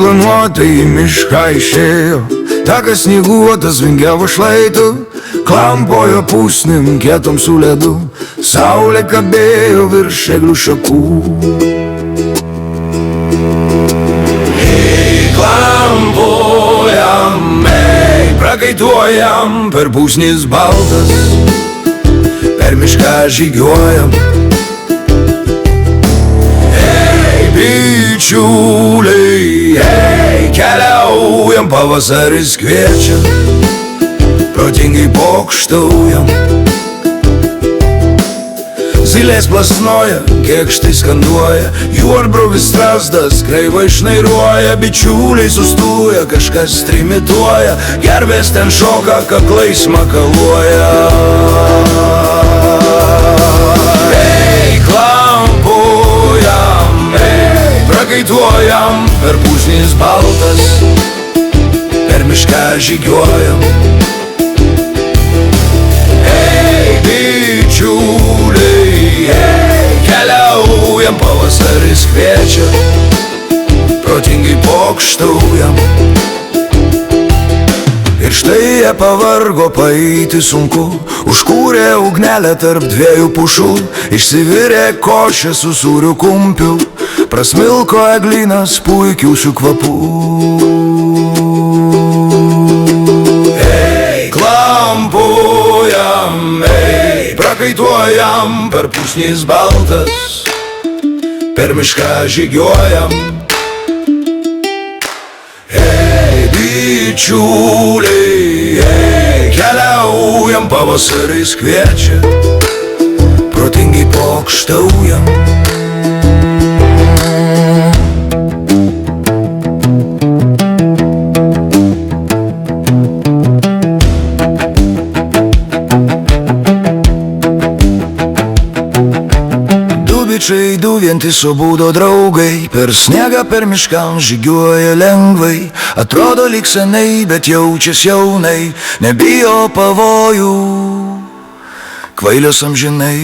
neplanuotai į mišką išėjo, takas snieguotas vingiavo šlaitu, klampojo pusnim kietom su ledu, saulė kabėjo virš eglių šakų. Klampojam, prakaituojam, per pusnis baltas, per mišką žygiuojam. Bičiuliai, keliaujam, pavasaris kviečia, protingai pokštaujam. Zylės plasnoja, kėkštai skanduoja, juodbruvis strazdas kreivai šnairuoja. Bičiuliai sustuoja, kažkas trimituoja, gervės ten šoka, kaklais makaluoja. Prakaituojam, per pusnis baltas, per mišką žygiuojam. Bičiuliai, keliaujam, pavasaris kviečia, protingai pokštaujam. Ir štai jie pavargo, paeiti sunku, užkūrė ugnelę tarp dviejų pušų, išsivirė košę su sūriu kumpiu, prasmilko eglynas puikiausių kvapų. Klampojam, prakaituojam, per pusnis baltas, per mišką žygiuojam. Bičiuliai, keliaujam, pavasaris kviečia, protingai pokštaujam. Bičiai du vientiso būdo draugai, per sniegą, per mišką žygiuoja lengvai. Atrodo lyg seniai, bet jaučias jaunai, nebijo pavojų, kvailios amžinai.